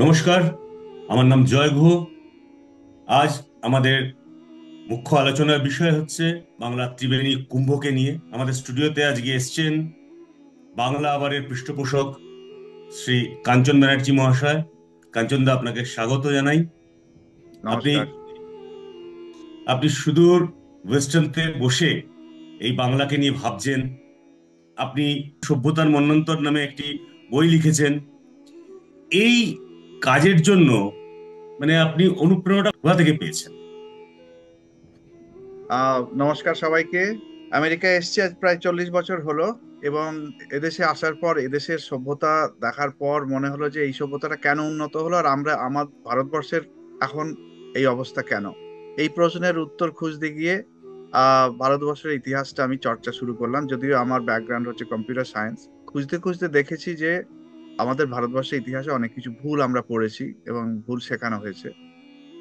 নমস্কার। আমার নাম জয় গুহ। আজ আমাদের মুখ্য আলোচনার বিষয় হচ্ছে বাংলা ত্রিবেণী কুম্ভকে নিয়ে। আমাদের স্টুডিওতে আজকে এসছেন বাংলা আবারের পৃষ্ঠপোষক শ্রী কাঞ্চন ব্যানার্জি মহাশয়। কাঞ্চনদা, আপনাকে স্বাগত জানাই। আপনি নমস্কার। আপনি সুদূর ওয়েস্টার্নতে বসে এই বাংলাকে নিয়ে ভাবছেন। আপনি সভ্যতার মন্বন্তর নামে একটি বই লিখেছেন। এই কাজের জন্য আপনি অনুপ্রেরণাটা কোথা থেকে পেয়েছেন? নমস্কার সবাইকে। আমেরিকায় এসেছি আজ প্রায় 40 বছর হলো, এবং এদেশে আসার পর এদেশের সভ্যতা দেখার পর মনে হলো যে এই সভ্যতাটা কেন উন্নত হলো, আর আমার ভারতবর্ষের এখন এই অবস্থা কেন। এই প্রশ্নের উত্তর খুঁজতে গিয়ে ভারতবর্ষের ইতিহাসটা আমি চর্চা শুরু করলাম, যদিও আমার ব্যাকগ্রাউন্ড হচ্ছে কম্পিউটার সায়েন্স। খুঁজতে খুঁজতে দেখেছি যে আমাদের ভারতবর্ষের ইতিহাসে অনেক কিছু ভুল আমরা পড়েছি এবং ভুল শেখানো হয়েছে।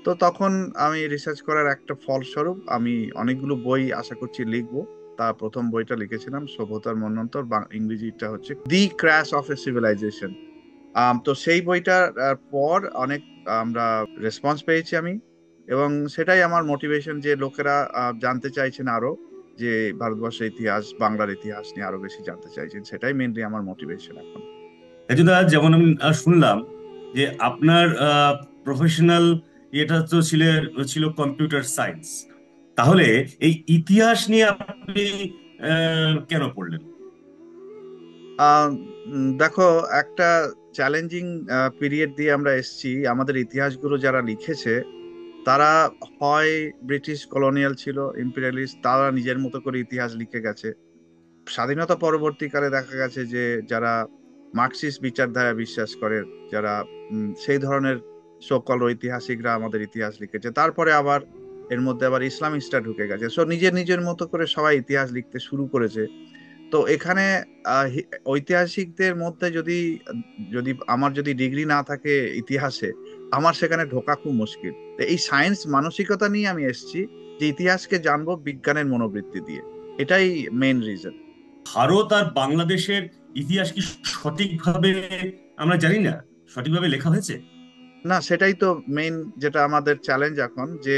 তো তখন আমি রিসার্চ করার একটা ফলস্বরূপ আমি অনেকগুলো বই আশা করছি লিখবো। তা প্রথম বইটা লিখেছিলাম সভ্যতার মন্বন্তর, ইংরেজিটা হচ্ছে দি ক্র্যাশ অফ এ সিভিলাইজেশন। তো সেই বইটার পর অনেক আমরা রেসপন্স পেয়েছি আমি, এবং সেটাই আমার মোটিভেশন যে লোকেরা জানতে চাইছেন আরো, যে ভারতবর্ষের ইতিহাস, বাংলার ইতিহাস নিয়ে আরো বেশি জানতে চাইছেন। সেটাই মেনলি আমার মোটিভেশন এখন। রাজুদা, যেমন আমি শুনলাম যে আপনার প্রফেশনাল এটা তো ছিল কম্পিউটার সায়েন্স। তাহলে এই ইতিহাস নিয়ে আপনি কেন পড়লেন? আহ দেখো, একটা চ্যালেঞ্জিং পিরিয়ড দিয়ে আমরা এসেছি। আমাদের ইতিহাসগুলো যারা লিখেছে তারা হয় ব্রিটিশ কলোনিয়াল ছিল, ইম্পেরিয়ালিস্ট, তারা নিজের মতো করে ইতিহাস লিখে গেছে। স্বাধীনতা পরবর্তীকালে দেখা গেছে যে যারা মার্কসিস্ট বিচারধারা বিশ্বাস করে, যারা সেই ধরনের সকল ঐতিহাসিকরা আমাদের ইতিহাস লিখেছে। তারপরে আবার এর মধ্যে আবার ইসলামিস্টরা ঢুকে গেছে, সো নিজের নিজের মতো করে সবাই ইতিহাস লিখতে শুরু করেছে। তো এখানে ঐতিহাসিকদের মধ্যে যদি যদি আমার যদি ডিগ্রি না থাকে ইতিহাসে, আমার সেখানে ঢোকা খুব মুশকিল। তো এই সায়েন্স মানসিকতা নিয়ে আমি এসেছি, যে ইতিহাসকে জানবো বিজ্ঞানের মনোবৃত্তি দিয়ে। এটাই মেইন রিজন। ভারত আর বাংলাদেশের ইতিহাস কি সঠিকভাবে আমরা জানি না, সঠিকভাবে লেখা হয়েছে? না, সেটাই তো মেইন, যেটা আমাদের চ্যালেঞ্জ এখন, যে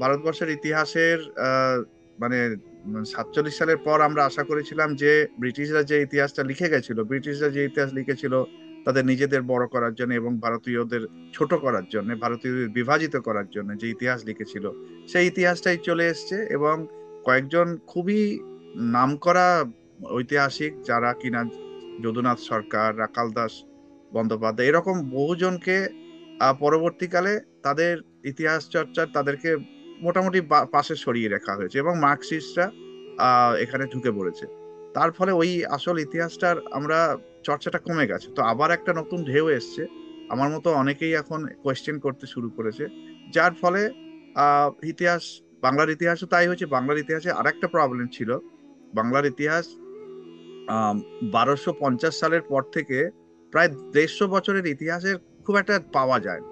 ভারতবর্ষের ইতিহাসের মানে 47 সালের পর আমরা আশা করেছিলাম যে ব্রিটিশরা যে ইতিহাসটা লিখে গেছিল, ব্রিটিশরা যে ইতিহাস লিখেছিল তাদের নিজেদের বড় করার জন্য এবং ভারতীয়দের ছোট করার জন্য, ভারতীয়দের বিভাজিত করার জন্য যে ইতিহাস লিখেছিল, সেই ইতিহাসটাই চলে এসছে। এবং কয়েকজন খুবই নামকরা ঐতিহাসিক, যারা কিনা যদুনাথ সরকার, রাখাল দাস বন্দ্যোপাধ্যায়, এরকম বহুজনকে পরবর্তীকালে তাদের ইতিহাস চর্চার তাদেরকে মোটামুটি পাশে সরিয়ে রাখা হয়েছে, এবং মার্কসিস্টরা এখানে ঢুকে পড়েছে। তার ফলে ওই আসল ইতিহাসটার আমরা চর্চাটা কমে গেছে। তো আবার একটা নতুন ঢেউ এসছে, আমার মতো অনেকেই এখন কোয়েশ্চেন করতে শুরু করেছে, যার ফলে ইতিহাস, বাংলার ইতিহাসও তাই হয়েছে। বাংলার ইতিহাসে আরেকটা প্রবলেম ছিল, বাংলার ইতিহাস 1250 সালের পর থেকে প্রায় 150 বছরের ইতিহাসের খুব একটা পাওয়া যায় না।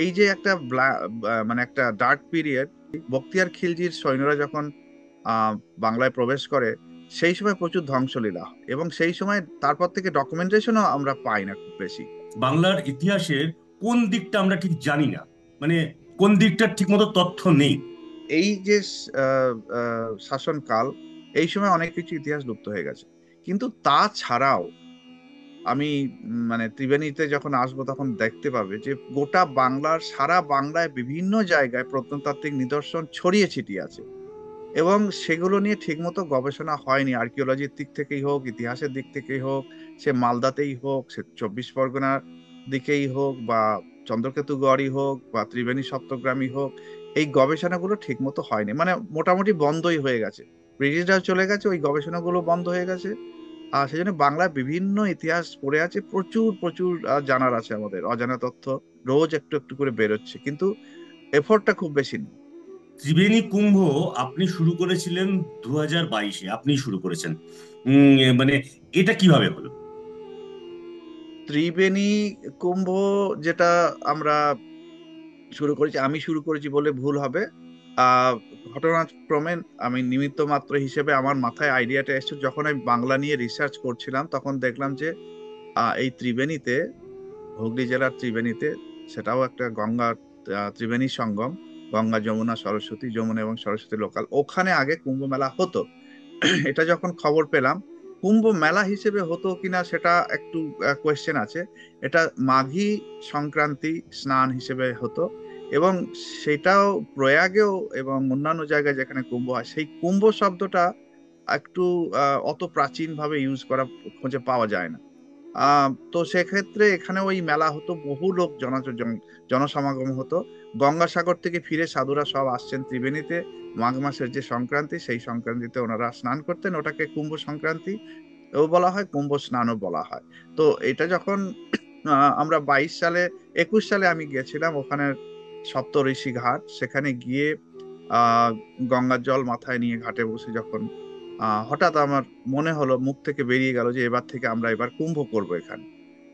এই যে একটা মানে একটা ডার্ক পিরিয়ড, বখতিয়ার খিলজির সৈন্যরা যখন আহ বাংলায় প্রবেশ করে, সেই সময় প্রচুর ধ্বংসলীলা হয়, এবং সেই সময় তারপর থেকে ডকুমেন্টেশনও আমরা পাই না খুব বেশি। বাংলার ইতিহাসের কোন দিকটা আমরা ঠিক জানি না, মানে কোন দিকটার ঠিকমতো তথ্য নেই? এই যে শাসনকাল, এই সময় অনেক কিছু ইতিহাস লুপ্ত হয়ে গেছে। কিন্তু তাছাড়াও আমি মানে ত্রিবেণীতে যখন আসবো তখন দেখতে পাবে যে গোটা বাংলার, সারা বাংলায় বিভিন্ন জায়গায় প্রত্নতাত্ত্বিক নিদর্শন ছড়িয়ে ছিটিয়ে আছে, এবং সেগুলো নিয়ে ঠিকমতো গবেষণা হয়নি। আর্কিওলজির দিক থেকেই হোক, ইতিহাসের দিক থেকেই হোক, সে মালদাতেই হোক, সে 24 পরগনার দিকেই হোক, বা চন্দ্রকেতুগড়ই হোক, বা ত্রিবেণী সপ্তগ্রামই হোক, এই গবেষণাগুলো ঠিকমতো হয়নি, মানে মোটামুটি বন্ধই হয়ে গেছে। ব্রিটিশরা চলে গেছে, ওই গবেষণাগুলো বন্ধ হয়ে গেছে। আর সেই জন্য বাংলায় বিভিন্ন ইতিহাস পড়ে আছে, প্রচুর প্রচুর জানার আছে, আমাদের অজানা তথ্য রোজ একটু একটু করে বেরোচ্ছে, কিন্তু এফোর্টটা খুব বেশি নেই। ত্রিবেণী কুম্ভ আপনি শুরু করেছিলেন 2022-এ, আপনি শুরু করেছেন। মানে এটা কিভাবে হলো? ত্রিবেণী কুম্ভ যেটা আমরা শুরু করেছি, আমি শুরু করেছি বলে ভুল হবে। আহ ঘটনাক্রমে আমি নিমিত্ত মাত্র হিসেবে আমার মাথায় আইডিয়াটা এসেছে যখন আমি বাংলা নিয়ে রিসার্চ করছিলাম, তখন দেখলাম যে এই ত্রিবেণীতে হুগলি জেলার ত্রিবেণীতে, সেটাও একটা গঙ্গা ত্রিবেণী সঙ্গম, গঙ্গা যমুনা সরস্বতী, যমুনা এবং সরস্বতী লোকাল, ওখানে আগে কুম্ভ মেলা হতো। এটা যখন খবর পেলাম, কুম্ভ মেলা হিসেবে হতো কিনা সেটা একটু কোয়েশ্চেন আছে। এটা মাঘী সংক্রান্তি স্নান হিসেবে হতো, এবং সেটাও প্রয়াগেও এবং অন্যান্য জায়গায় যেখানে কুম্ভ হয়, সেই কুম্ভ শব্দটা একটু অত প্রাচীন ভাবে ইউজ করা খুঁজে পাওয়া যায় না। তো সেক্ষেত্রে এখানে ওই মেলা হতো, বহু লোক জনসমাগম হতো। গঙ্গাসাগর থেকে ফিরে সাধুরা সব আসছেন ত্রিবেণীতে। মাঘ মাসের যে সংক্রান্তি, সেই সংক্রান্তিতে ওনারা স্নান করতেন, ওটাকে কুম্ভ সংক্রান্তি ও বলা হয়, কুম্ভ স্নানও বলা হয়। তো এটা যখন আমরা 22 সালে, 21 সালে আমি গিয়েছিলাম ওখানে সপ্তঋষি ঘাট, সেখানে গিয়ে আহ গঙ্গার জল মাথায় নিয়ে ঘাটে বসে যখন হঠাৎ আমার মনে হলো, মুখ থেকে বেরিয়ে গেল যে এবার থেকে আমরা এবার কুম্ভ করব এখানে।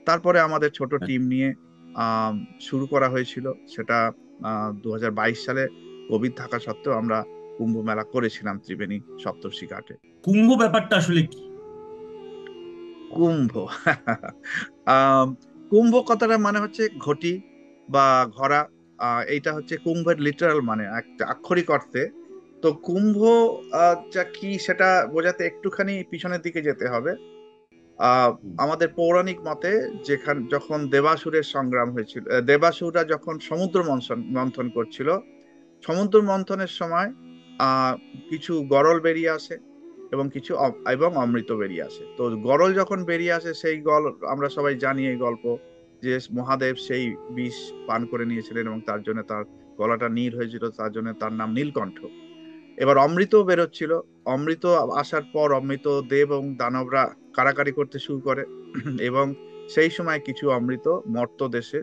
তারপরে আমাদের ছোট টিম নিয়ে আহ শুরু করা হয়েছিল সেটা। 2022 সালে কোভিড থাকা সত্ত্বেও আমরা কুম্ভ মেলা করেছিলাম ত্রিবেণী সপ্তর্ষি ঘাটে। কুম্ভ ব্যাপারটা আসলে কি? কুম্ভ আম, কুম্ভ কথাটা মানে হচ্ছে ঘটি বা ঘড়া। এইটা হচ্ছে কুম্ভের লিটারাল মানে একটা আক্ষরিক অর্থে। তো কুম্ভ যা কি সেটা বোঝাতে একটুখানি পিছনের দিকে যেতে হবে। আহ হুম। আমাদের পৌরাণিক মতে, যখন দেবাসুরের সংগ্রাম হয়েছিল, দেবাসুররা যখন সমুদ্র মন্থন মন্থন করছিল, সমুদ্র মন্থনের সময় আহ কিছু গরল বেরিয়ে আসে এবং এবং অমৃত বেরিয়ে আসে। তো গরল যখন বেরিয়ে আসে, সেই আমরা সবাই জানি এই গল্প, যে মহাদেব সেই বিষ পান করে নিয়েছিলেন এবং তার জন্য তার গলাটা নীল হয়েছিল, তার জন্য তার নাম নীলকণ্ঠ। এবার অমৃত বেরোচ্ছিল, অমৃত আসার পর অমৃত দেব এবং দানবরা কাড়াকাড়ি করতে শুরু করে এবং সেই সময় কিছু অমৃত মর্ত দেশে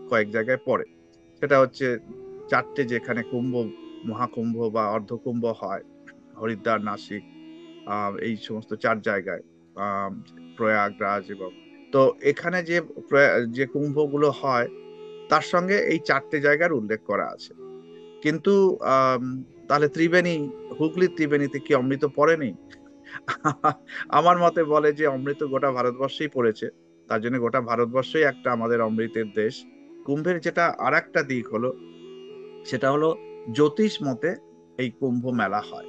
কয়েক জায়গায় পড়ে। সেটা হচ্ছে চারটে, যেখানে কুম্ভ, মহাকুম্ভ বা অর্ধকুম্ভ হয়, হরিদ্বার, নাসিক, এই সমস্ত 4 জায়গায়, আহ প্রয়াগরাজ এবং, তো এখানে যে কুম্ভগুলো হয় তার সঙ্গে এই 4টে জায়গার উল্লেখ করা আছে। কিন্তু আম, তাহলে হুগলির ত্রিবেণীতে কি অমৃত পড়েনি? আমার মতে বলে যে অমৃত গোটা ভারতবর্ষেই পড়েছে। তার জন্য গোটা ভারতবর্ষই একটা আমাদের অমৃতের দেশ। কুম্ভের যেটা আর একটা দিক হলো, সেটা হলো জ্যোতিষ মতে এই কুম্ভ মেলা হয়।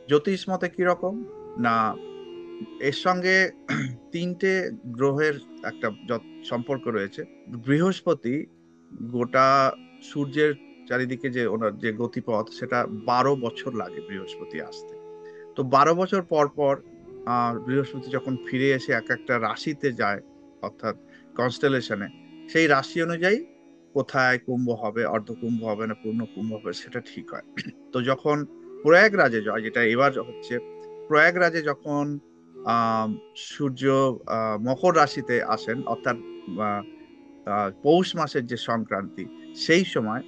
জ্যোতিষ মতে কিরকম না, এর সঙ্গে 3টে গ্রহের একটা সম্পর্ক রয়েছে। বৃহস্পতি গোটা সূর্যের চারিদিকে যে ওনার যে গতিপথ, সেটা 12 বছর লাগে বৃহস্পতি আসতে। তো 12 বছর পর পর বৃহস্পতি যখন ফিরে এসে এক একটা রাশিতে যায়, অর্থাৎ কনস্টেলেশনে, সেই রাশি অনুযায়ী কোথায় কুম্ভ হবে, অর্ধকুম্ভ হবে না পূর্ণ কুম্ভ হবে, সেটা ঠিক হয়। তো যখন প্রয়াগরাজে যায়, যেটা এবার হচ্ছে, প্রয়াগরাজে যখন আহ সূর্য মকর রাশিতে আসেন, অর্থাৎ আহ, পৌষ মাসের যে সংক্রান্তি, সেই সময়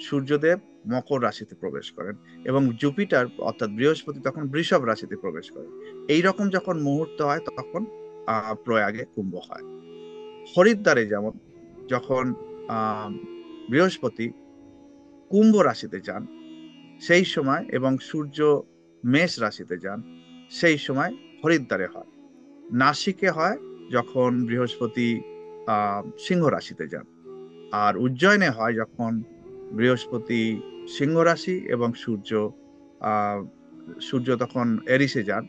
সূর্যদেব মকর রাশিতে প্রবেশ করেন এবং জুপিটার অর্থাৎ বৃহস্পতি তখন বৃষভ রাশিতে প্রবেশ করেন। এই রকম যখন মুহূর্ত হয়, তখন প্রয়াগে কুম্ভ হয়। হরিদ্বারে যেমন, যখন আহ বৃহস্পতি কুম্ভ রাশিতে যান সেই সময়, এবং সূর্য মেষ রাশিতে যান সেই সময় হরিদ্বারে হয়। নাসিকে হয় যখন বৃহস্পতি সিংহ রাশিতে যান। আর উজ্জয়নে হয় যখন বৃহস্পতি সিংহ রাশি এবং আহ সূর্য তখন এরিসে যান,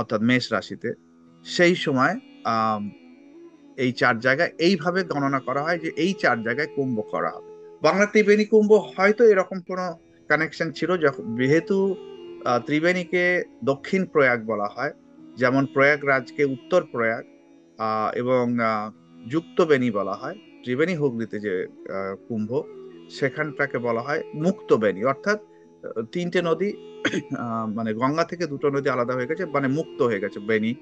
অর্থাৎ মেষ রাশিতে। সেই সময় আহ এই 4 জায়গায় এইভাবে গণনা করা হয় যে এই 4 জায়গায় কুম্ভ করা হবে। বাংলা ত্রিবেণী কুম্ভ হয়তো এরকম কোনো কানেকশন ছিল, যখন যেহেতু ত্রিবেণীকে দক্ষিণ প্রয়াগ বলা হয়, যেমন প্রয়াগরাজকে উত্তর প্রয়াগ এবং যুক্ত বেনি বলা হয়। ত্রিবেণী হুগলিতে যে কুম্ভ, সেখানটাকে বলা হয় মুক্ত বেনি, অর্থাৎ 3টে নদী, মানে গঙ্গা থেকে 2টো নদী আলাদা হয়ে গেছে, মানে মুক্ত হয়ে গেছে বেনি।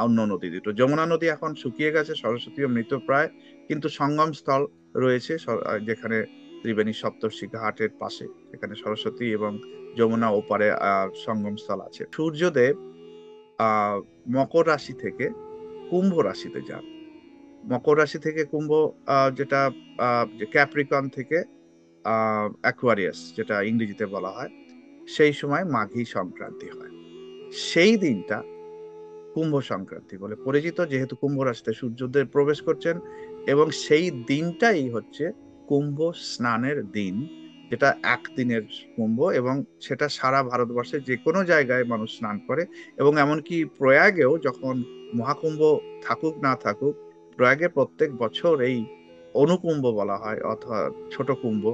অন্য নদী দুটো, যমুনা নদী এখন শুকিয়ে গেছে, সরস্বতীও মৃতপ্রায়, কিন্তু সঙ্গম স্থল রয়েছে যেখানে ত্রিবেণী সপ্তর্ষি ঘাটের পাশে, সেখানে সরস্বতী এবং যমুনা ওপারে সঙ্গম স্থল আছে। সূর্যদেব আহ মকর রাশি থেকে কুম্ভ রাশিতে যান। মকর রাশি থেকে কুম্ভ, যেটা যে ক্যাপ্রিকন থেকে অ্যাকুয়ারিয়াস, যেটা ইংরেজিতে বলা হয়, সেই সময় মাঘী সংক্রান্তি হয়। সেই দিনটা কুম্ভ সংক্রান্তি বলে পরিচিত, যেহেতু কুম্ভ রাশিতে সূর্যদেব প্রবেশ করছেন এবং সেই দিনটাই হচ্ছে কুম্ভ স্নানের দিন, যেটা একদিনের কুম্ভ, এবং সেটা সারা ভারতবর্ষে যে কোনো জায়গায় মানুষ স্নান করে। এবং এমনকি প্রয়াগেও যখন মহাকুম্ভ থাকুক না থাকুক, প্রয়াগে প্রত্যেক বছর এই অনুকুম্ভ বলা হয় অথবা ছোট কুম্ভ,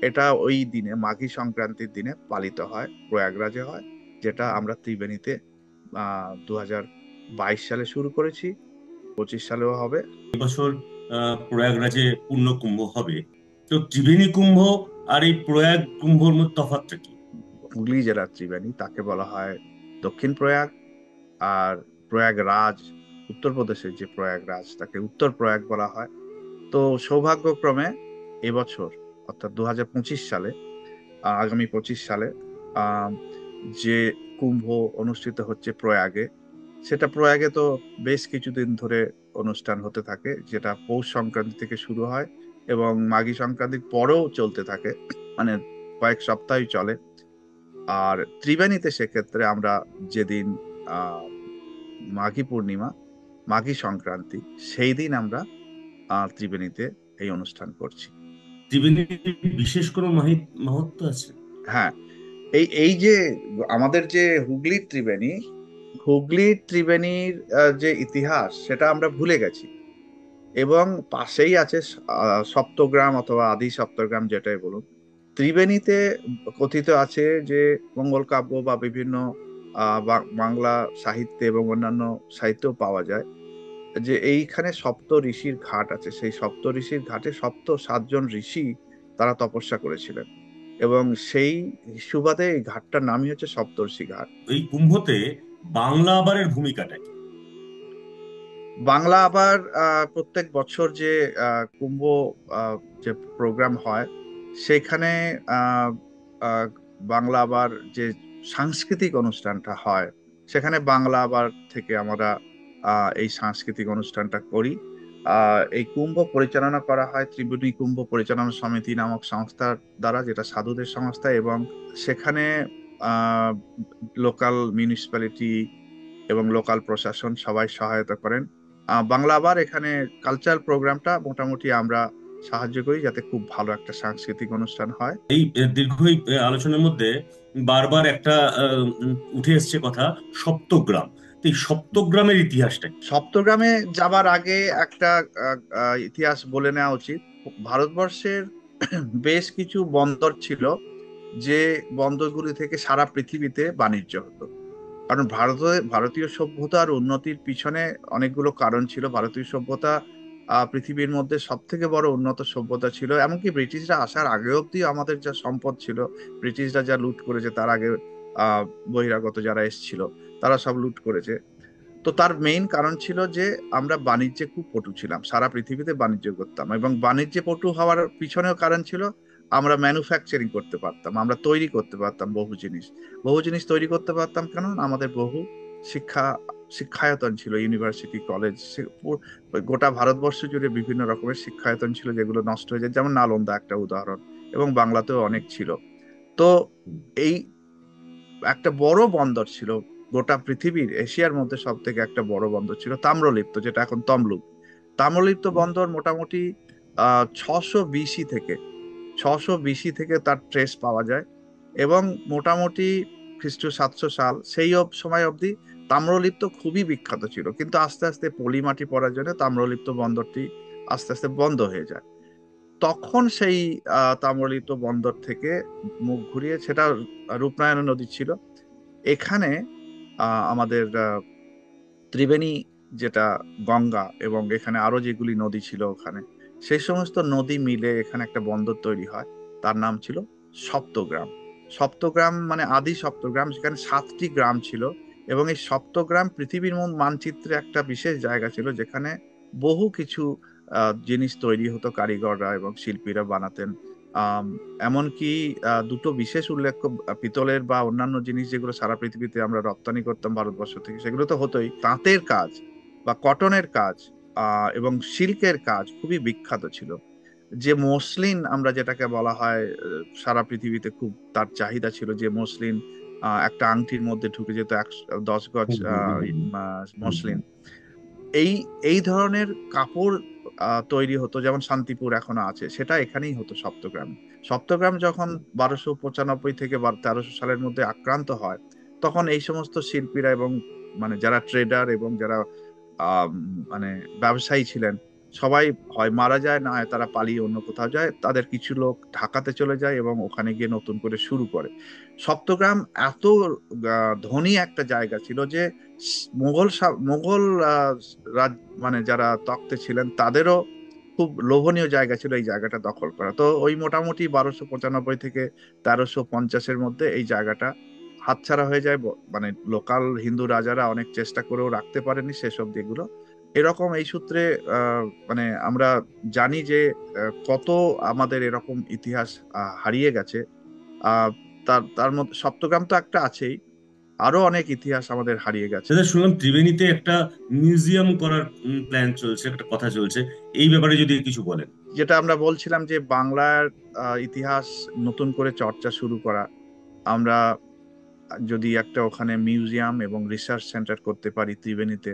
এটা ওই দিনে মাঘী সংক্রান্তির দিনে পালিত হয়, প্রয়াগরাজে হয়, যেটা আমরা ত্রিবেণীতে 2022 সালে শুরু করেছি, 25 সালেও হবে। এবছর প্রয়াগরাজে পূর্ণ কুম্ভ হবে। তো ত্রিবেণী কুম্ভ আর এই প্রয়াগ কুম্ভর মধ্যে তফাৎটা কি? হুগলি জেলার ত্রিবেণী তাকে বলা হয় দক্ষিণ প্রয়াগ, আর প্রয়াগরাজ, উত্তরপ্রদেশের যে প্রয়াগরাজ তাকে উত্তর প্রয়াগ বলা হয়। তো সৌভাগ্যক্রমে এবছর, অর্থাৎ 2025 সালে, আগামী 25 সালে আহ, যে কুম্ভ অনুষ্ঠিত হচ্ছে প্রয়াগে, সেটা প্রয়াগে তো বেশ কিছুদিন ধরে অনুষ্ঠান হতে থাকে, যেটা পৌষ সংক্রান্তি থেকে শুরু হয় এবং মাঘী সংক্রান্তির পরেও চলতে থাকে, মানে কয়েক সপ্তাহই চলে। আর ত্রিবেণীতে সেক্ষেত্রে আমরা যেদিন আহ মাঘী পূর্ণিমা, মাঘী সংক্রান্তি, সেই দিন আমরা ত্রিবেণীতে এই অনুষ্ঠান করছি। ত্রিবেণীর বিশেষ কোনো মাহাত্ম্য আছে? হ্যাঁ, এই এই যে আমাদের যে হুগলির ত্রিবেণী, হুগলির ত্রিবেণীর যে ইতিহাস সেটা আমরা ভুলে গেছি। এবং পাশেই আছে সপ্তগ্রাম অথবা আদি সপ্তগ্রাম, যেটাই বলুন। ত্রিবেণীতে কথিত আছে যে মঙ্গল কাব্য বা বিভিন্ন বাংলা সাহিত্যে এবং অন্যান্য সাহিত্যেও পাওয়া যায় যে এইখানে সপ্ত ঋষির ঘাট আছে। সেই সপ্ত ঋষির ঘাটে 7জন ঋষি তারা তপস্যা করেছিলেন, এবং সেই সুবাদে এই ঘাটটার নামই হচ্ছে সপ্তর্ষি ঘাট। এই কুম্ভতে বাংলা আবারের ভূমিকাটা কি? বাংলা আবার প্রত্যেক বছর যে কুম্ভ আহ, যে প্রোগ্রাম হয়, সেখানে আহ, আহ, বাংলা আবার যে সাংস্কৃতিক অনুষ্ঠানটা হয়, সেখানে বাংলা আবার থেকে আমরা এই সাংস্কৃতিক অনুষ্ঠানটা করি। এই কুম্ভ পরিচালনা করা হয় ত্রিবেণী কুম্ভ পরিচালনা সমিতি নামক সংস্থার দ্বারা, যেটা সাধুদের সংস্থা, এবং সেখানে লোকাল মিউনিসিপ্যালিটি এবং লোকাল প্রশাসন সবাই সহায়তা করেন। বাংলা আবার এখানে কালচারাল প্রোগ্রামটা মোটামুটি আমরা সাহায্য করি, যাতে খুব ভালো একটা সাংস্কৃতিক অনুষ্ঠান হয়। এই দীর্ঘ এই আলোচনার মধ্যে বারবার একটা উঠে এসছে কথা, সপ্তগ্রাম। তো এই সপ্তগ্রামের ইতিহাসটা কি? সপ্তগ্রামে যাবার আগে একটা ইতিহাস বলে নেওয়া উচিত। ভারতবর্ষের বেশ কিছু বন্দর ছিল, যে বন্দরগুলি থেকে সারা পৃথিবীতে বাণিজ্য হতো। কারণ ভারতীয় সভ্যতার উন্নতির পিছনে অনেকগুলো কারণ ছিল। ভারতীয় সভ্যতা পৃথিবীর মধ্যে সব থেকে বড় উন্নত সভ্যতা ছিল। এমনকি ব্রিটিশরা আসার আগে অব্দি আমাদের যা সম্পদ ছিল, ব্রিটিশরা যা লুট করেছে, তার আগে আহ বহিরাগত যারা এসেছিল তারা সব লুট করেছে। তো তার মেইন কারণ ছিল যে আমরা বাণিজ্যে খুব পটু ছিলাম, সারা পৃথিবীতে বাণিজ্য করতাম, এবং বাণিজ্যে পটু হওয়ার পিছনেও কারণ ছিল আমরা ম্যানুফ্যাকচারিং করতে পারতাম, আমরা তৈরি করতে পারতাম বহু জিনিস। বহু জিনিস তৈরি করতে পারতাম কেন? আমাদের বহু শিক্ষা শিক্ষায়তন ছিল, ইউনিভার্সিটি, কলেজ, গোটা ভারতবর্ষ জুড়ে বিভিন্ন রকমের শিক্ষায়তন ছিল, যেগুলো নষ্ট হয়ে যায়, যেমন নালন্দা একটা উদাহরণ, এবং বাংলাতেও অনেক ছিল। তো এই একটা বড় বন্দর ছিল, গোটা পৃথিবীর এশিয়ার মধ্যে সব থেকে একটা বড় বন্দর ছিল তাম্রলিপ্ত, যেটা এখন তমলুক। তাম্রলিপ্ত বন্দর মোটামুটি 600 BC থেকে, 600 BC থেকে তার ট্রেস পাওয়া যায়। এবং মোটামুটি খ্রিস্ট 700 সাল, সেই সময় অবধি তাম্রলিপ্ত খুবই বিখ্যাত ছিল। কিন্তু আস্তে আস্তে পলিমাটি পড়ার জন্য তাম্রলিপ্ত বন্দরটি আস্তে আস্তে বন্ধ হয়ে যায়। তখন সেই তাম্রলিপ্ত বন্দর থেকে মুখ ঘুরিয়ে, সেটা রূপনারায়ণ নদী ছিল, এখানে আমাদের ত্রিবেণী, যেটা গঙ্গা, এবং এখানে আরো যেগুলি নদী ছিল ওখানে, সেই সমস্ত নদী মিলে এখানে একটা বন্দর তৈরি হয়। তার নাম ছিল সপ্তগ্রাম। সপ্তগ্রাম মানে আদি সপ্তগ্রাম, সেখানে 7টি গ্রাম ছিল। এবং এই সপ্তগ্রাম পৃথিবীর মানচিত্রে একটা বিশেষ জায়গা ছিল, যেখানে বহু কিছু জিনিস তৈরি হতো, কারিগররা এবং শিল্পীরা বানাতেন। আম, এমনকি দুটো বিশেষ উল্লেখ্য, পিতলের বা অন্যান্য জিনিস যেগুলো সারা পৃথিবীতে আমরা রপ্তানি করতাম ভারতবর্ষ থেকে, সেগুলো তো হতোই। তাঁতের কাজ বা কটনের কাজ এবং সিল্কের কাজ খুবই বিখ্যাত ছিল। যে মসলিন আমরা যেটাকে বলা হয়, সারা পৃথিবীতে খুব তার চাহিদা ছিল, যে মসলিন একটা আংটির মধ্যে ঢুকে যেত, 10 গজ হুম, হুম, হুম, হুম, হুম, মসলিন। এই এই ধরনের কাপড় তৈরি হতো, যেমন শান্তিপুর এখনো আছে, সেটা এখানেই হতো সপ্তগ্রামে। সপ্তগ্রাম যখন 1295 থেকে 1300 সালের মধ্যে আক্রান্ত হয়, তখন এই সমস্ত শিল্পীরা এবং মানে যারা ট্রেডার এবং যারা আহ মানে ব্যবসায়ী ছিলেন, সবাই হয় মারা যায়, না হয় তারা পালিয়ে অন্য কোথাও যায়। তাদের কিছু লোক ঢাকাতে চলে যায় এবং ওখানে গিয়ে নতুন করে শুরু করে। সপ্তগ্রাম এত ধনী একটা জায়গা ছিল যে মুঘল রাজ মানে যারা তখ্তে ছিলেন তাদেরও খুব লোভনীয় জায়গা ছিল এই জায়গাটা দখল করা। তো ওই মোটামুটি 1295 থেকে 1350-এর মধ্যে এই জায়গাটা হাতছাড়া হয়ে যায়। মানে লোকাল হিন্দু রাজারা অনেক চেষ্টা করেও রাখতে পারেনি সেসব দিকগুলো। এরকম এই সূত্রে মানে আমরা জানি যে কত আমাদের এরকম ইতিহাস হারিয়ে গেছে। আহ তার তার মধ্যে সপ্তগ্রাম তো একটা আছেই, আরো অনেক ইতিহাস আমাদের হারিয়ে গেছে। দাদা, শুনলাম ত্রিবেণীতে একটা মিউজিয়াম করার প্ল্যান চলছে, একটা কথা চলছে, এই ব্যাপারে যদি কিছু বলেন। যেটা আমরা বলছিলাম যে বাংলার ইতিহাস নতুন করে চর্চা শুরু করা, আমরা যদি একটা ওখানে মিউজিয়াম এবং রিসার্চ সেন্টার করতে পারি ত্রিবেণীতে,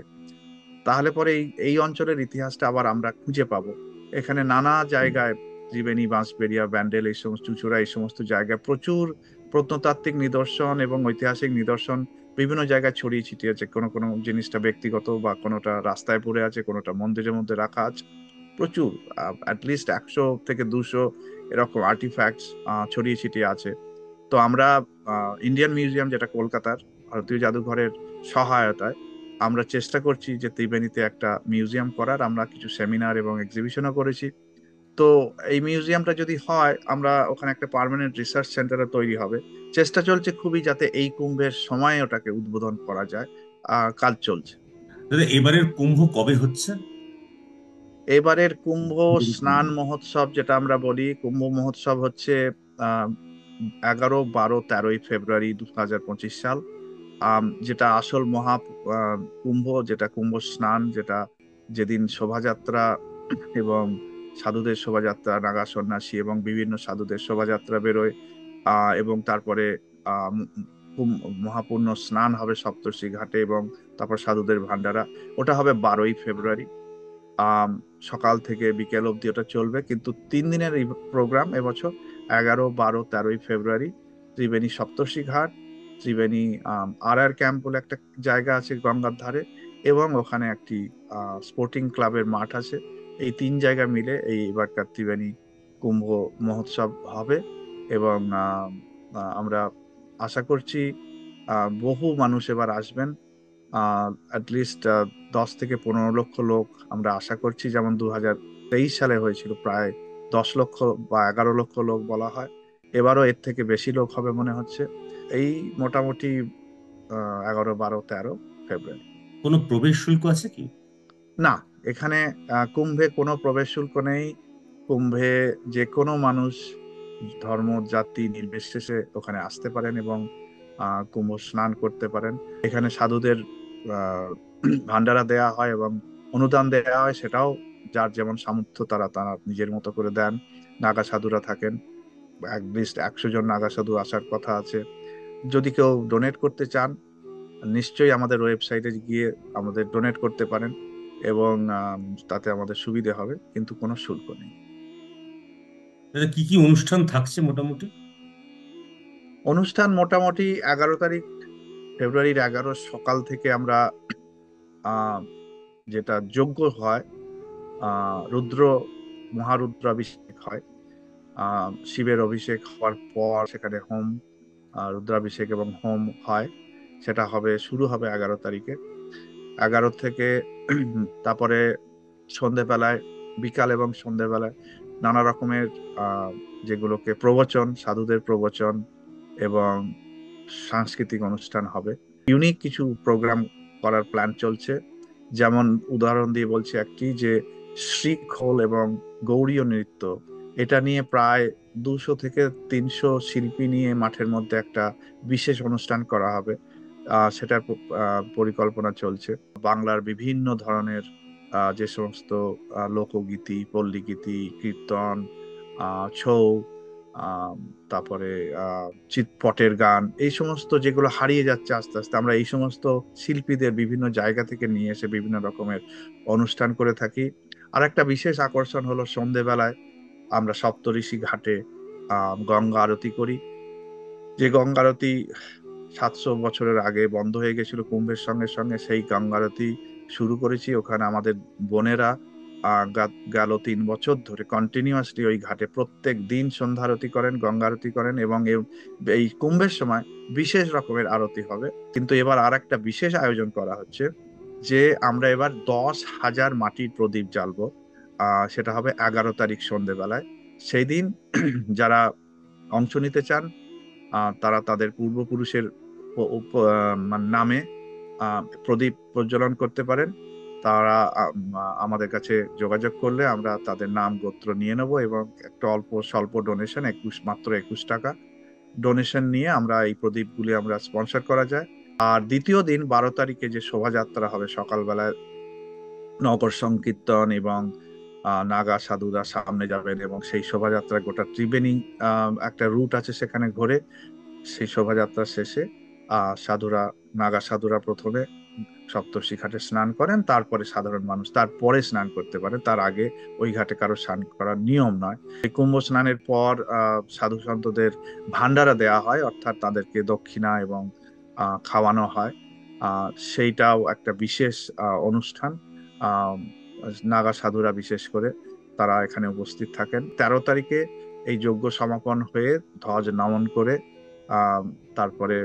তাহলে পরে এই অঞ্চলের ইতিহাসটা আবার আমরা খুঁজে পাবো। এখানে নানা জায়গায় ত্রিবেণী, বাঁশবেড়িয়া, ব্যান্ডেল, এই সমস্ত চুঁচুড়া, এই সমস্ত জায়গায় প্রচুর প্রত্নতাত্ত্বিক নিদর্শন এবং ঐতিহাসিক নিদর্শন বিভিন্ন জায়গায় ছড়িয়ে ছিটিয়ে আছে। কোনো কোনো জিনিসটা ব্যক্তিগত, বা কোনোটা রাস্তায় পড়ে আছে, কোনোটা মন্দিরের মধ্যে রাখা আছে। প্রচুর, অ্যাটলিস্ট 100 থেকে 200 এরকম আর্টিফ্যাক্টস ছড়িয়ে ছিটিয়ে আছে। তো আমরা ইন্ডিয়ান মিউজিয়াম, যেটা কলকাতার ভারতীয় জাদুঘরের সহায়তায়, আমরা চেষ্টা করছি যে ত্রিবেণীতে একটা মিউজিয়াম করার। আমরা কিছু সেমিনার এবং এক্সিবিশনও করেছি। তো এই মিউজিয়ামটা যদি হয়, আমরা ওখানে একটা পার্মানেন্ট রিসার্চ সেন্টারও তৈরি হবে। চেষ্টা চলছে খুবই, যাতে এই কুম্ভের সময় ওটাকে উদ্বোধন করা যায়। কাজ চলছে। দাদা, এবারের কুম্ভ কবে হচ্ছে? এবারের কুম্ভ স্নান মহোৎসব, যেটা আমরা বলি, কুম্ভ মহোৎসব হচ্ছে আহ 11, 12, 13ই ফেব্রুয়ারি 2025 সাল। যেটা আসল কুম্ভ, যেটা কুম্ভ স্নান, যেটা যেদিন শোভাযাত্রা এবং সাধুদের শোভাযাত্রা, নাগা সন্ন্যাসী এবং বিভিন্ন সাধুদের শোভাযাত্রা বেরোয়, এবং তারপরে আহ উম, মহাপূর্ণ স্নান হবে সপ্তর্ষি ঘাটে, এবং তারপর সাধুদের ভান্ডারা। ওটা হবে 12ই ফেব্রুয়ারি। আম, সকাল থেকে বিকেল অবধি ওটা চলবে, কিন্তু 3 দিনের এই প্রোগ্রাম এবছর। 11, 12, 13ই ফেব্রুয়ারি ত্রিবেণী সপ্তর্ষি ঘাট, ত্রিবেণী আর ক্যাম্প বলে একটা জায়গা আছে গঙ্গার ধারে, এবং ওখানে একটি স্পোর্টিং ক্লাবের মাঠ আছে। এই 3 জায়গা মিলে এই এবারকার ত্রিবেণী কুম্ভ মহোৎসব হবে। এবং আমরা আশা করছি বহু মানুষ এবার আসবেন। অ্যাটলিস্ট 10 থেকে 15 লক্ষ লোক আমরা আশা করছি। যেমন 2023 সালে হয়েছিল প্রায় 10 লক্ষ বা 11 লক্ষ লোক বলা হয়। এবারও এর থেকে বেশি লোক হবে মনে হচ্ছে। এই মোটামুটি 11, 12, 13 ফেব্রুয়ারি। কোনো প্রবেশ শুল্ক আছে কি? না, এখানে কুম্ভে কোনো প্রবেশ শুল্ক নেই। কুম্ভে যে কোনো মানুষ, ধর্ম জাতি নির্বিশেষে ওখানে আসতে পারেন এবং কুম্ভ স্নান করতে পারেন। এখানে সাধুদের আহ, ভান্ডারা দেয়া হয় এবং অনুদান দেয়া হয়, সেটাও যার যেমন সামর্থ্য তারা তারা নিজের মতো করে দেন। নাগা সাধুরা থাকেন, লিস্ট 100 জন নাগা সাধু আসার কথা আছে। যদি কেউ ডোনেট করতে চান, নিশ্চয়ই আমাদের ওয়েবসাইটে গিয়ে আমাদের ডোনেট করতে পারেন, এবং তাতে আমাদের সুবিধে হবে, কিন্তু কোনো শুল্ক নেই। দাদা, কি কি অনুষ্ঠান থাকছে মোটামুটি? অনুষ্ঠান মোটামুটি 11 তারিখ ফেব্রুয়ারির 11 সকাল থেকে আমরা আহ যেটা যজ্ঞ হয়, রুদ্র মহারুদ্রাভিষেক হয়। শিবের অভিষেক হওয়ার পর সেখানে হোম, রুদ্রাভিষেক এবং হোম হয়। সেটা হবে, শুরু হবে 11 তারিখে। 11 থেকে তারপরে সন্ধেবেলায়, বিকাল এবং সন্ধেবেলায় নানা রকমের আহ যেগুলোকে প্রবচন, সাধুদের প্রবচন এবং সাংস্কৃতিক অনুষ্ঠান হবে। ইউনিক কিছু প্রোগ্রাম করার প্ল্যান চলছে। যেমন উদাহরণ দিয়ে বলছি একটি, যে শ্রীখোল এবং গৌড়ীয় নৃত্য, এটা নিয়ে প্রায় 200 থেকে 300 শিল্পী নিয়ে মাঠের মধ্যে একটা বিশেষ অনুষ্ঠান করা হবে। সেটার পরিকল্পনা চলছে। বাংলার বিভিন্ন ধরনের যে সমস্ত লোকগীতি, পল্লীগীতি, কীর্তন, ছৌ, আহ, তারপরে চিৎপটের গান, এই সমস্ত যেগুলো হারিয়ে যাচ্ছে আস্তে আস্তে, আমরা এই সমস্ত শিল্পীদের বিভিন্ন জায়গা থেকে নিয়ে এসে বিভিন্ন রকমের অনুষ্ঠান করে থাকি। আর একটা বিশেষ আকর্ষণ হলো সন্ধেবেলায় আমরা সপ্তঋষি ঘাটে গঙ্গা আরতি করি। যে গঙ্গা আরতি 700 বছরের আগে বন্ধ হয়ে গেছিল কুম্ভের সঙ্গে সঙ্গে, সেই গঙ্গা আরতি শুরু করেছি। ওখানে আমাদের বোনেরা গেল 3 বছর ধরে কন্টিনিউয়াসলি ওই ঘাটে প্রত্যেক দিন সন্ধ্যা আরতি করেন, গঙ্গা আরতি করেন। এবং এই কুম্ভের সময় বিশেষ রকমের আরতি হবে। কিন্তু এবার আর একটা বিশেষ আয়োজন করা হচ্ছে, যে আমরা এবার 10,000 মাটির প্রদীপ জ্বালবো। সেটা হবে 11 তারিখ সন্ধেবেলায়। সেই দিন যারা অংশ নিতে চান তারা তাদের পূর্বপুরুষের নামে প্রদীপ প্রজ্বলন করতে পারেন। তারা আমাদের কাছে যোগাযোগ করলে আমরা তাদের নাম গোত্র নিয়ে নেব, এবং একটা অল্প স্বল্প ডোনেশন, মাত্র 21 টাকা ডোনেশন নিয়ে আমরা এই প্রদীপগুলি আমরা স্পন্সর করা যায়। আর দ্বিতীয় দিন 12 তারিখে যে শোভাযাত্রা হবে সকালবেলায়, নগর সংকীর্তন এবং নাগা সাধুরা সামনে যাবেন, এবং সেই শোভাযাত্রা গোটা ত্রিবেণী একটা রুট আছে সেখানে ঘোরে। সেই শোভাযাত্রা শেষে সাধুরা, নাগা সাধুরা প্রথমে সপ্তর্ষি ঘাটে স্নান করেন, তারপরে সাধারণ মানুষ তারপরে স্নান করতে পারে। তার আগে ওই ঘাটে কারো স্নান করার নিয়ম নয়। এই কুম্ভ স্নানের পর সাধু সন্তদের ভান্ডারা দেয়া হয়, অর্থাৎ তাদেরকে দক্ষিণা এবং খাওয়ানো হয়। সেইটাও একটা বিশেষ অনুষ্ঠান। আহ নাগা সাধুরা বিশেষ করে তারা এখানে উপস্থিত থাকেন। 13 তারিখে এই যজ্ঞ সমাপন হয়ে ধ্বজ নমন করে আহ তারপরে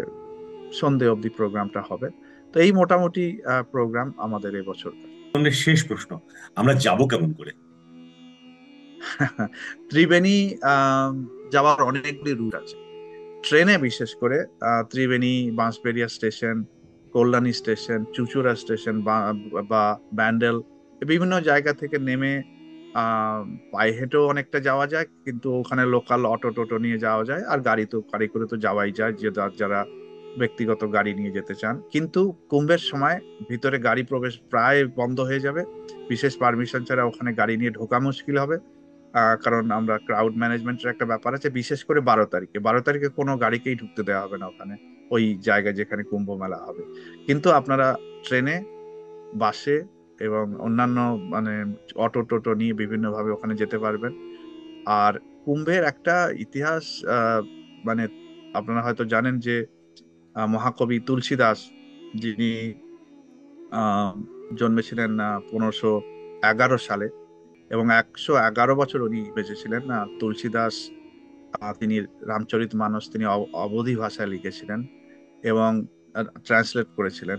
সন্ধে অবধি প্রোগ্রামটা হবে। তো এই মোটামুটি প্রোগ্রাম আমাদের এবছর। আমাদের শেষ প্রশ্ন, আমরা যাব কেমন করে? ত্রিবেণী যাওয়ার অনেকগুলি রুট আছে। ট্রেনে বিশেষ করে Tribeni, Bansberia station, Kalyani station, Chuchura station বা ব্যান্ডেল, বিভিন্ন জায়গা থেকে নেমে পায়ে হেঁটেও অনেকটা যাওয়া যায়, কিন্তু ওখানে লোকাল অটো টোটো নিয়ে যাওয়া যায়। আর গাড়ি করে তো যাওয়াই যায়, যে যারা ব্যক্তিগত গাড়ি নিয়ে যেতে চান। কিন্তু কুম্ভের সময় ভিতরে গাড়ি প্রবেশ প্রায় বন্ধ হয়ে যাবে। বিশেষ পারমিশন ছাড়া ওখানে গাড়ি নিয়ে ঢোকা মুশকিল হবে। কারণ আমরা ক্রাউড ম্যানেজমেন্টের একটা ব্যাপার আছে। বিশেষ করে 12 তারিখে কোনো গাড়িকেই ঢুকতে দেওয়া হবে না ওখানে, ওই জায়গায় যেখানে কুম্ভ মেলা হবে। কিন্তু আপনারা ট্রেনে, বাসে এবং অন্যান্য মানে অটো টোটো নিয়ে বিভিন্ন ভাবে ওখানে যেতে পারবেন। আর কুম্ভের একটা ইতিহাস, মানে আপনারা হয়তো জানেন যে মহাকবি তুলসীদাস, যিনি আহ জন্মেছিলেন 1511 সালে, এবং 111 বছর উনি বেঁচেছিলেন। তুলসীদাস তিনি রামচরিতমানস তিনি অবধি ভাষায় লিখেছিলেন এবং ট্রান্সলেট করেছিলেন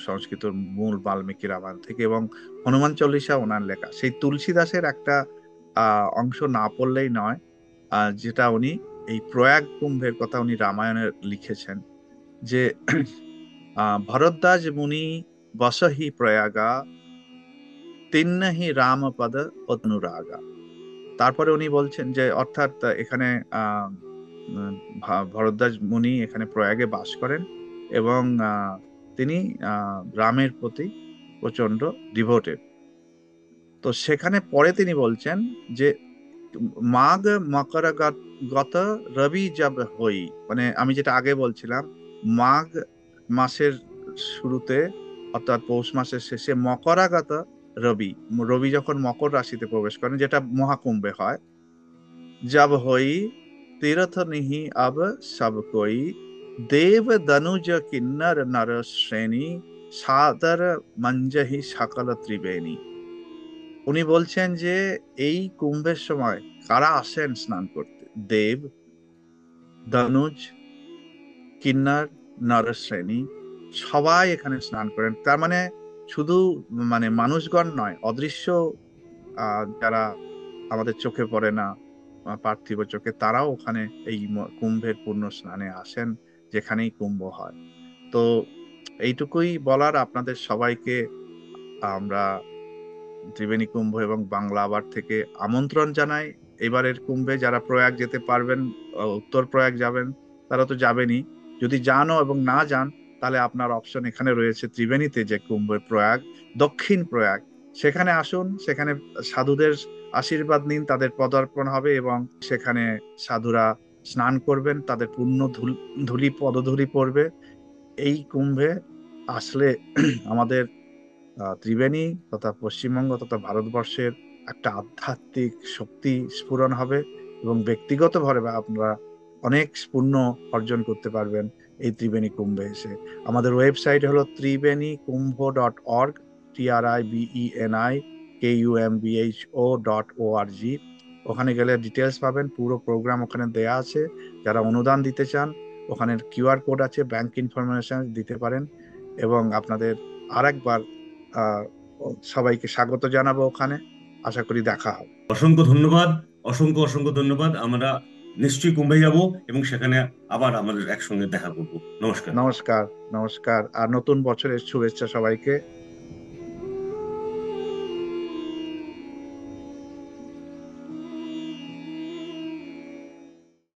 সংস্কৃত মূল বাল্মীকি রামায়ণ থেকে। এবং হনুমান চল্লিশা ওনার লেখা। সেই তুলসীদাসের একটা অংশ না পড়লেই নয়, যেটা উনি এই প্রয়াগ কুম্ভের কথা উনি রামায়ণে লিখেছেন, যে ভরদ্বাজ মুনি বসহি প্রয়াগা, তিন্নহি রামপদ অনুরাগা। তারপরে উনি বলছেন যে, অর্থাৎ এখানে আহ ভরদ্বাজ মুনি এখানে প্রয়াগে বাস করেন, এবং তিনি রামের প্রতি প্রচন্ড ডিভোটেড। তো সেখানে পরে তিনি বলছেন যে, মাঘ মকর গত রবি জব হই, মানে আমি যেটা আগে বলছিলাম, মাঘ মাসের শুরুতে অর্থাৎ পৌষ মাসের শেষে মকরাগত রবি, রবি যখন মকর রাশিতে প্রবেশ করেন, যেটা মহাকুম্ভে হয়, जब होई तीर्थ नहीं अब सब कोई, देव दनुज किन्नर नर শ্রেণী, সাদর মঞ্জহি সকল ত্রিবেণী। উনি বলছেন যে এই কুম্ভের সময় কারা আসেন স্নান করতে? দেব, দনুজ, কিন্নর, নরশ্রেণী, সবাই এখানে স্নান করেন। তার মানে শুধু মানে মানুষগণ নয়, অদৃশ্য যারা আমাদের চোখে পড়ে না, পার্থিব চোখে, তারাও ওখানে এই কুম্ভের পূর্ণ স্নানে আসেন, যেখানেই কুম্ভ হয়। তো এইটুকুই বলার, আপনাদের সবাইকে আমরা ত্রিবেণী কুম্ভ এবং বাংলা আবার থেকে আমন্ত্রণ জানাই। এবারের কুম্ভে যারা প্রয়াগ যেতে পারবেন, উত্তর প্রয়াগ যাবেন, তারা তো যাবেনই। যদি যানও এবং না যান, তাহলে আপনার অপশন এখানে রয়েছে ত্রিবেণীতে যে কুম্ভের প্রয়াগ, দক্ষিণ প্রয়াগ, সেখানে আসুন। সেখানে সাধুদের আশীর্বাদ নিন, তাদের পদার্পণ হবে, এবং সেখানে সাধুরা স্নান করবেন, তাদের পুণ্য ধুলি পদধূলি পড়বে। এই কুম্ভে আসলে আমাদের ত্রিবেণী তথা পশ্চিমবঙ্গ তথা ভারতবর্ষের একটা আধ্যাত্মিক শক্তি স্ফুরণ হবে এবং ব্যক্তিগতভাবে আপনারা অনেক পুণ্য অর্জন করতে পারবেন এই ত্রিবেণী কুম্ভে এসে। আমাদের ওয়েবসাইট হলো tribeni kumbho.org, TRIBENIKUMBHO.org। ওখানে গেলে ডিটেলস পাবেন, পুরো প্রোগ্রাম ওখানে দেয়া আছে। যারা অনুদান দিতে চান ওখানে কিউআর কোড আছে, ব্যাংক ইনফরমেশন দিতে পারেন। এবং আপনাদের আরেকবার আহ সবাইকে স্বাগত জানাবো ওখানে। আশা করি দেখা হবে। অসংখ্য ধন্যবাদ, অসংখ্য অসংখ্য ধন্যবাদ। আমরা নিশ্চয়ই কুম্ভে যাব এবং সেখানে আবার আমাদের একসঙ্গে দেখা করব। নমস্কার। নমস্কার। নমস্কার আর নতুন বছরের শুভেচ্ছা সবাইকে।